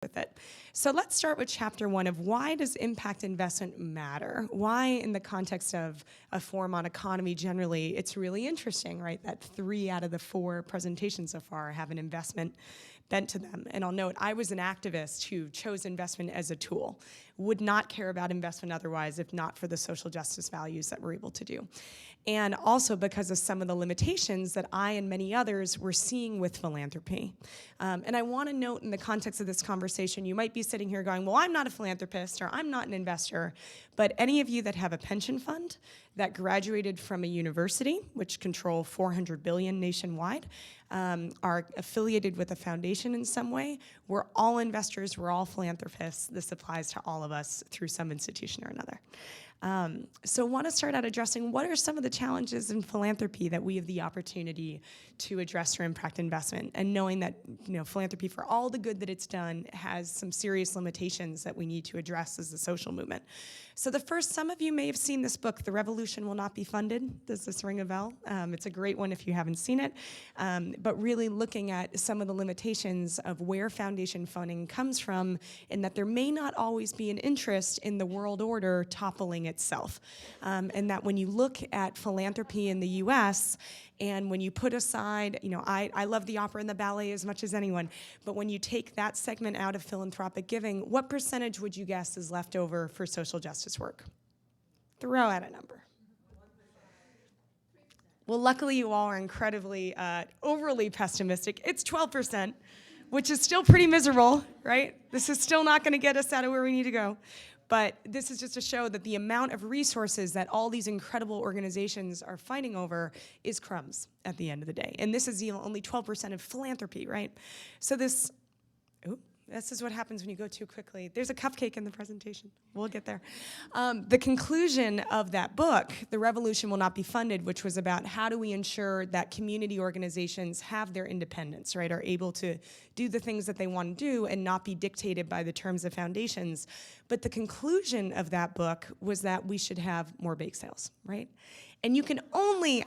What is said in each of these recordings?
with it. So let's start with chapter 1 of why does impact investment matter? Why, in the context of a forum on economy generally, it's really interesting, right, that 3 out of the 4 presentations so far have an investment bent to them. And I'll note, I was an activist who chose investment as a tool, would not care about investment otherwise if not for the social justice values that we're able to do. And also because of some of the limitations that I and many others were seeing with philanthropy. And I want to note in the context of this conversation, you might be sitting here going, well, I'm not a philanthropist or I'm not an investor, but any of you that have a pension fund that graduated from a university, which control $400 billion nationwide, are affiliated with a foundation in some way, we're all investors, we're all philanthropists. This applies to all of us through some institution or another. So I want to start out addressing what are some of the challenges in philanthropy that we have the opportunity to address through impact investment, and knowing that philanthropy, for all the good that it's done, has some serious limitations that we need to address as a social movement. So the first, some of you may have seen this book, The Revolution Will Not Be Funded. Does this ring a bell? It's a great one if you haven't seen it, but really looking at some of the limitations of where foundation funding comes from, and that there may not always be an interest in the world order toppling itself. And that when you look at philanthropy in the US, and when you put aside, I love the opera and the ballet as much as anyone, but when you take that segment out of philanthropic giving, what percentage would you guess is left over for social justice work? Throw out a number. Well, luckily you all are incredibly overly pessimistic. It's 12%, which is still pretty miserable, right? This is still not going to get us out of where we need to go. But this is just to show that the amount of resources that all these incredible organizations are fighting over is crumbs at the end of the day. And this is only 12% of philanthropy, right? So this is what happens when you go too quickly. There's a cupcake in the presentation. We'll get there. The conclusion of that book, The Revolution Will Not Be Funded, which was about how do we ensure that community organizations have their independence, right, are able to do the things that they want to do and not be dictated by the terms of foundations. But the conclusion of that book was that we should have more bake sales, right? And you can only,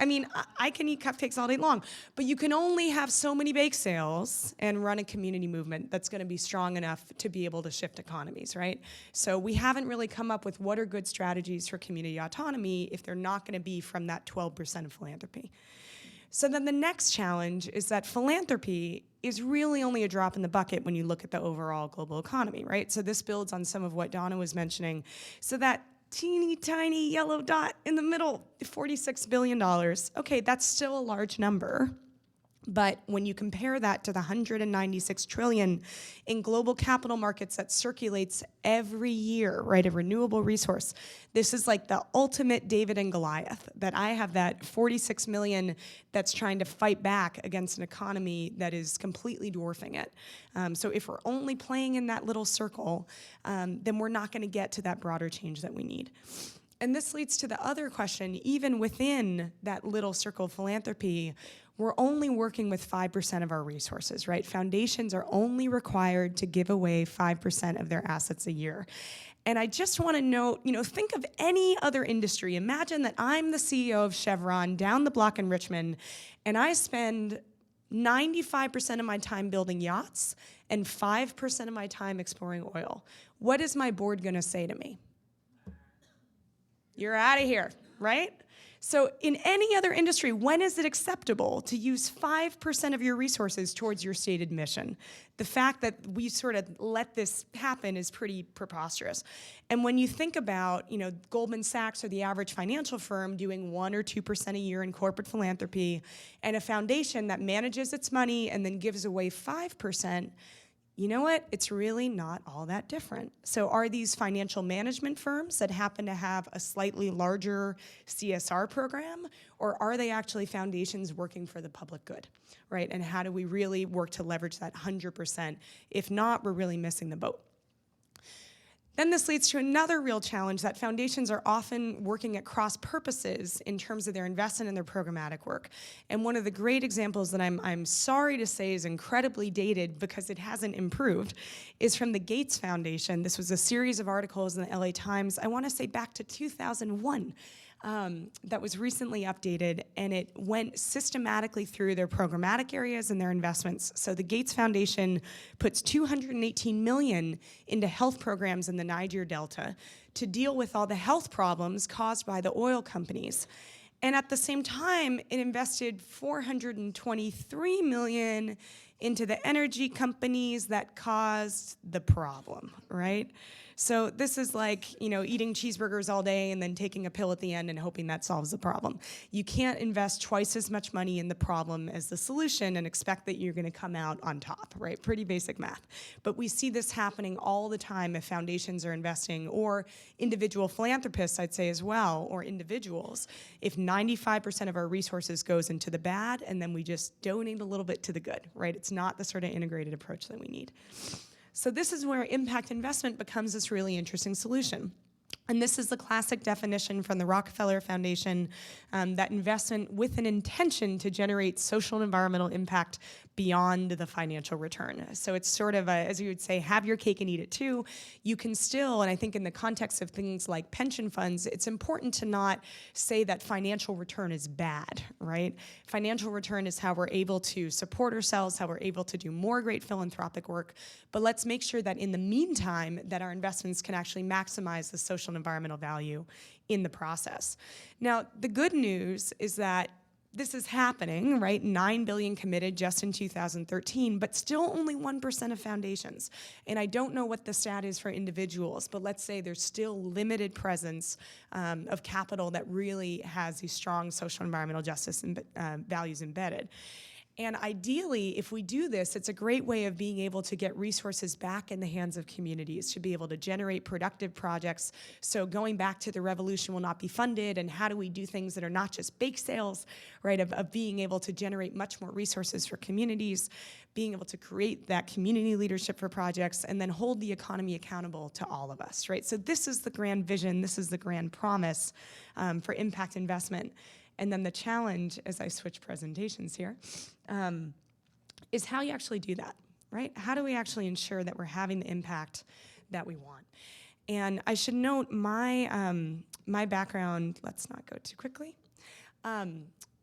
I can eat cupcakes all day long, but you can only have so many bake sales and run a community movement that's going to be strong enough to be able to shift economies, right? So we haven't really come up with what are good strategies for community autonomy if they're not going to be from that 12% of philanthropy. So then the next challenge is that philanthropy is really only a drop in the bucket when you look at the overall global economy, right? So this builds on some of what Donna was mentioning. So that teeny tiny yellow dot in the middle, $46 billion. Okay, that's still a large number. But when you compare that to the $196 trillion in global capital markets that circulates every year, right, a renewable resource, this is like the ultimate David and Goliath, that I have that 46 million that's trying to fight back against an economy that is completely dwarfing it. So if we're only playing in that little circle, then we're not going to get to that broader change that we need. And this leads to the other question, even within that little circle of philanthropy, we're only working with 5% of our resources, right? Foundations are only required to give away 5% of their assets a year. And I just want to note, think of any other industry. Imagine that I'm the CEO of Chevron down the block in Richmond, and I spend 95% of my time building yachts and 5% of my time exploring oil. What is my board going to say to me? You're out of here, right? So in any other industry, when is it acceptable to use 5% of your resources towards your stated mission? The fact that we sort of let this happen is pretty preposterous. And when you think about, Goldman Sachs or the average financial firm doing 1 or 2% a year in corporate philanthropy, and a foundation that manages its money and then gives away 5%, you know what? It's really not all that different. So are these financial management firms that happen to have a slightly larger CSR program, or are they actually foundations working for the public good, right? And how do we really work to leverage that 100%? If not, we're really missing the boat. Then this leads to another real challenge, that foundations are often working at cross purposes in terms of their investment and their programmatic work. And one of the great examples that I'm sorry to say is incredibly dated because it hasn't improved is from the Gates Foundation. This was a series of articles in the LA Times, I want to say back to 2001. that was recently updated, and it went systematically through their programmatic areas and their investments. So the Gates Foundation puts $218 million into health programs in the Niger Delta to deal with all the health problems caused by the oil companies. And at the same time, it invested $423 million into the energy companies that caused the problem, right? So this is like, eating cheeseburgers all day and then taking a pill at the end and hoping that solves the problem. You can't invest twice as much money in the problem as the solution and expect that you're going to come out on top, right? Pretty basic math. But we see this happening all the time if foundations are investing, or individual philanthropists, I'd say as well, or individuals. If 95% of our resources goes into the bad and then we just donate a little bit to the good, right? It's not the sort of integrated approach that we need. So this is where impact investment becomes this really interesting solution. And this is the classic definition from the Rockefeller Foundation, that investment with an intention to generate social and environmental impact beyond the financial return. So it's sort of, as you would say, have your cake and eat it too. You can still, and I think in the context of things like pension funds, it's important to not say that financial return is bad, right? Financial return is how we're able to support ourselves, how we're able to do more great philanthropic work. But let's make sure that in the meantime, that our investments can actually maximize the social and environmental value in the process. Now, the good news is that this is happening, right? $9 billion committed just in 2013, but still only 1% of foundations. And I don't know what the stat is for individuals, but let's say there's still limited presence of capital that really has these strong social and environmental justice values embedded. And ideally, if we do this, it's a great way of being able to get resources back in the hands of communities to be able to generate productive projects. So going back to the revolution will not be funded, and how do we do things that are not just bake sales, right, of being able to generate much more resources for communities, being able to create that community leadership for projects, and then hold the economy accountable to all of us, right? So this is the grand vision, this is the grand promise for impact investment. And then the challenge, as I switch presentations here, is how you actually do that, right? How do we actually ensure that we're having the impact that we want? And I should note my background, let's not go too quickly.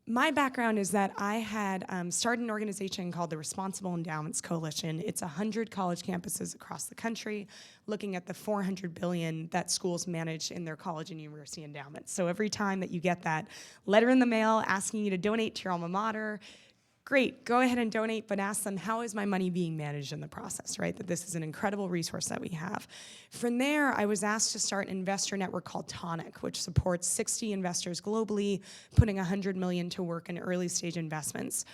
My background is that I had started an organization called the Responsible Endowments Coalition. It's 100 college campuses across the country looking at the $400 billion that schools manage in their college and university endowments. So every time that you get that letter in the mail asking you to donate to your alma mater, great, go ahead and donate, but ask them, how is my money being managed in the process, right? That this is an incredible resource that we have. From there, I was asked to start an investor network called Tonic, which supports 60 investors globally, putting $100 million to work in early stage investments.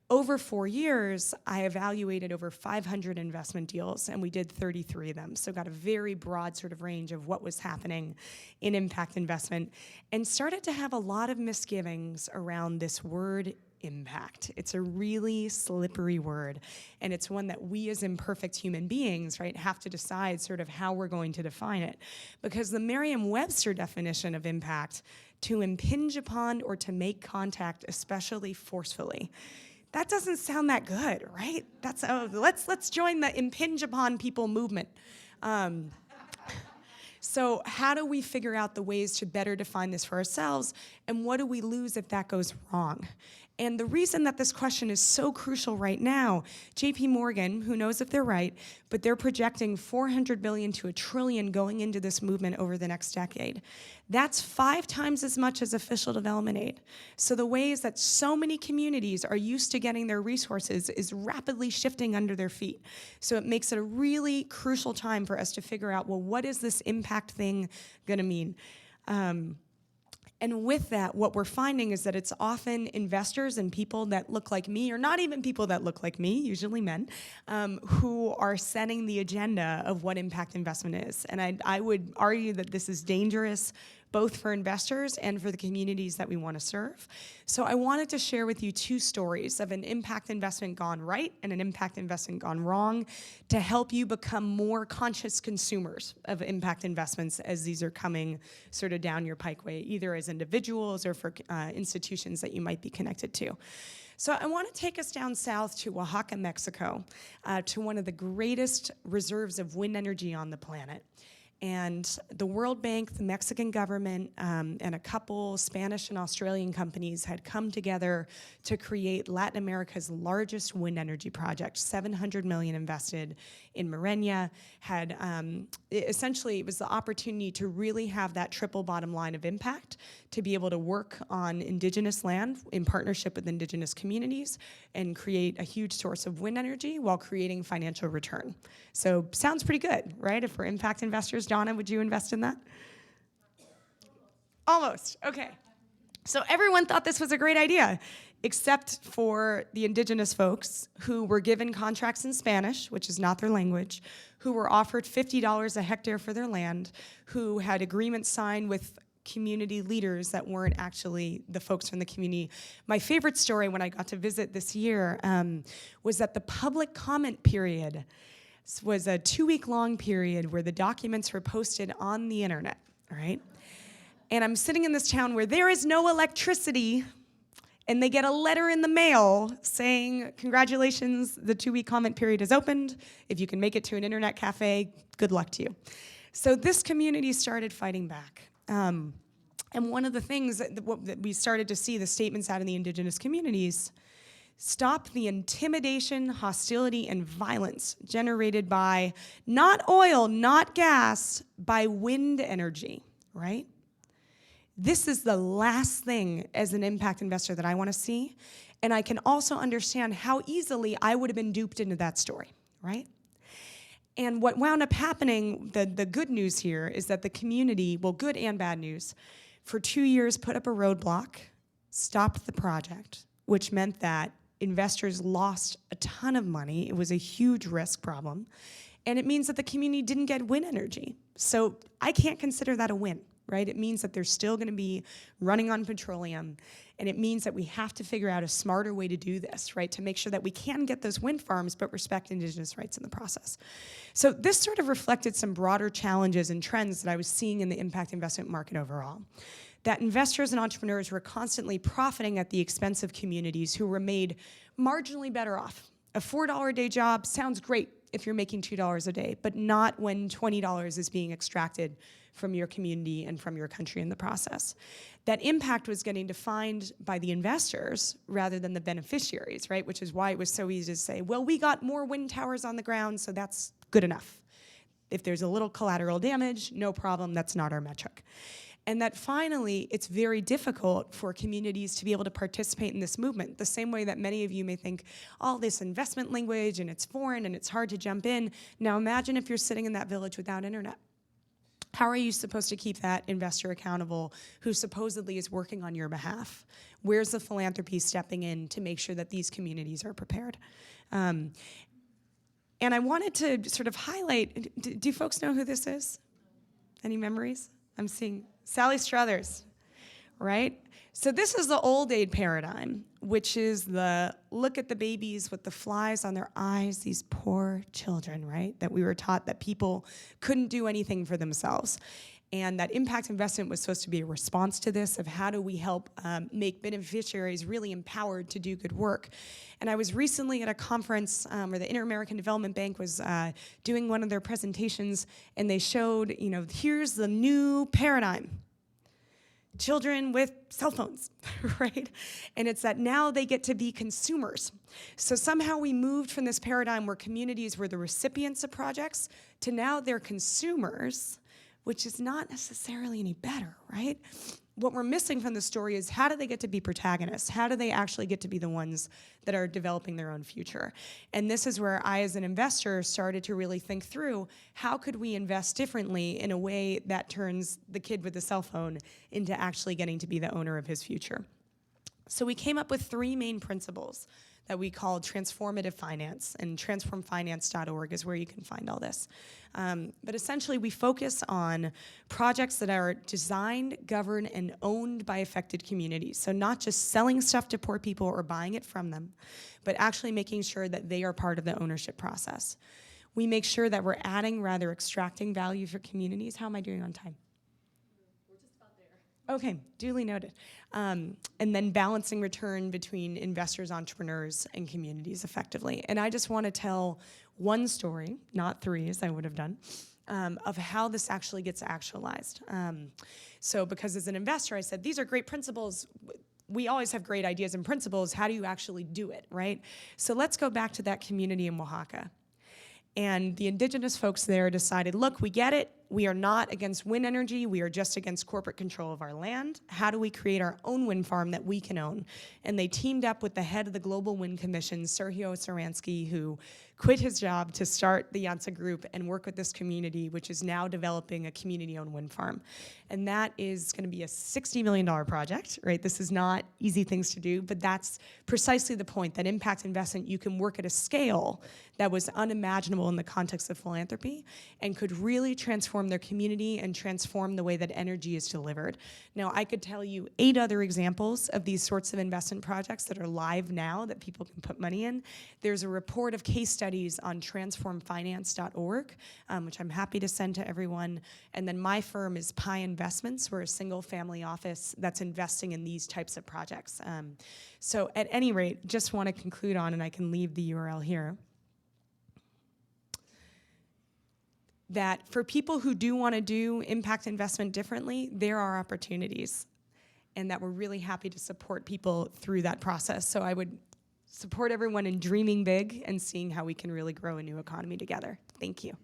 Over 4 years, I evaluated over 500 investment deals, and we did 33 of them. So got a very broad sort of range of what was happening in impact investment, and started to have a lot of misgivings around this word impact. It's a really slippery word, and it's one that we as imperfect human beings, right, have to decide sort of how we're going to define it. Because the Merriam-Webster definition of impact, to impinge upon or to make contact, especially forcefully, that doesn't sound that good, right? That's let's join the impinge upon people movement. So how do we figure out the ways to better define this for ourselves, and what do we lose if that goes wrong? And the reason that this question is so crucial right now, JP Morgan, who knows if they're right, but they're projecting $400 billion to $1 trillion going into this movement over the next decade. That's 5 times as much as official development aid. So the ways that so many communities are used to getting their resources is rapidly shifting under their feet. So it makes it a really crucial time for us to figure out, well, what is this impact thing gonna mean? And with that, what we're finding is that it's often investors and people that look like me, or not even people that look like me, usually men, who are setting the agenda of what impact investment is. And I would argue that this is dangerous, both for investors and for the communities that we want to serve. So I wanted to share with you 2 stories of an impact investment gone right and an impact investment gone wrong, to help you become more conscious consumers of impact investments as these are coming sort of down your pikeway, either as individuals or for institutions that you might be connected to. So I want to take us down south to Oaxaca, Mexico, to one of the greatest reserves of wind energy on the planet. And the World Bank, the Mexican government, and a couple Spanish and Australian companies had come together to create Latin America's largest wind energy project. 700 million invested in Mirena. Essentially, it was the opportunity to really have that triple bottom line of impact, to be able to work on indigenous land in partnership with indigenous communities and create a huge source of wind energy while creating financial return. So sounds pretty good, right? If we're impact investors, Donna, would you invest in that? Almost, okay. So everyone thought this was a great idea, except for the indigenous folks who were given contracts in Spanish, which is not their language, who were offered $50 a hectare for their land, who had agreements signed with community leaders that weren't actually the folks from the community. My favorite story when I got to visit this year was that the public comment period was a 2-week-long period where the documents were posted on the internet, all right? And I'm sitting in this town where there is no electricity, and they get a letter in the mail saying, congratulations, the 2-week comment period is opened. If you can make it to an internet cafe, good luck to you. So this community started fighting back. And one of the things that we started to see, the statements out in the indigenous communities, stop the intimidation, hostility, and violence generated by not oil, not gas, by wind energy, right? This is the last thing as an impact investor that I want to see. And I can also understand how easily I would have been duped into that story, right? And what wound up happening, the good news here is that the community, well, good and bad news, for 2 years put up a roadblock, stopped the project, which meant that investors lost a ton of money. It was a huge risk problem. And it means that the community didn't get wind energy. So I can't consider that a win, right? It means that they're still going to be running on petroleum. And it means that we have to figure out a smarter way to do this, right? To make sure that we can get those wind farms, but respect indigenous rights in the process. So this sort of reflected some broader challenges and trends that I was seeing in the impact investment market overall. That investors and entrepreneurs were constantly profiting at the expense of communities who were made marginally better off. A $4 a day job sounds great if you're making $2 a day, but not when $20 is being extracted from your community and from your country in the process. That impact was getting defined by the investors rather than the beneficiaries, right? Which is why it was so easy to say, well, we got more wind towers on the ground, so that's good enough. If there's a little collateral damage, no problem, that's not our metric. And that finally, it's very difficult for communities to be able to participate in this movement, the same way that many of you may think, all this investment language and it's foreign and it's hard to jump in. Now imagine if you're sitting in that village without internet. How are you supposed to keep that investor accountable who supposedly is working on your behalf? Where's the philanthropy stepping in to make sure that these communities are prepared? And I wanted to sort of highlight, do folks know who this is? Any memories? I'm seeing Sally Struthers, right? So this is the old aid paradigm, which is the look at the babies with the flies on their eyes, these poor children, right? That we were taught that people couldn't do anything for themselves. And that impact investment was supposed to be a response to this of how do we help make beneficiaries really empowered to do good work. And I was recently at a conference where the Inter-American Development Bank was doing one of their presentations, and they showed, here's the new paradigm. Children with cell phones, right? And it's that now they get to be consumers. So somehow we moved from this paradigm where communities were the recipients of projects to now they're consumers, which is not necessarily any better, right? What we're missing from the story is how do they get to be protagonists? How do they actually get to be the ones that are developing their own future? And this is where I, as an investor, started to really think through how could we invest differently in a way that turns the kid with the cell phone into actually getting to be the owner of his future. So we came up with 3 main principles that we call Transformative Finance, and transformfinance.org is where you can find all this. But essentially, we focus on projects that are designed, governed, and owned by affected communities. So not just selling stuff to poor people or buying it from them, but actually making sure that they are part of the ownership process. We make sure that we're adding rather extracting value for communities. How am I doing on time? Okay, duly noted. And then balancing return between investors, entrepreneurs, and communities effectively. And I just want to tell one story, not 3 as I would have done, of how this actually gets actualized. So because as an investor, I said, these are great principles. We always have great ideas and principles. How do you actually do it, right? So let's go back to that community in Oaxaca. And the indigenous folks there decided, look, we get it. We are not against wind energy. We are just against corporate control of our land. How do we create our own wind farm that we can own? And they teamed up with the head of the Global Wind Commission, Sergio Saransky, who quit his job to start the Yantza Group and work with this community, which is now developing a community-owned wind farm. And that is going to be a $60 million project, right? This is not easy things to do, but that's precisely the point, that impact investment, you can work at a scale that was unimaginable in the context of philanthropy and could really transform their community and transform the way that energy is delivered. Now, I could tell you 8 other examples of these sorts of investment projects that are live now that people can put money in. There's a report of case studies on transformfinance.org, which I'm happy to send to everyone. And then my firm is Pi Investments. We're a single family office that's investing in these types of projects. So at any rate, just want to conclude on, and I can leave the URL here, that for people who do want to do impact investment differently, there are opportunities, and that we're really happy to support people through that process. So I would support everyone in dreaming big and seeing how we can really grow a new economy together. Thank you.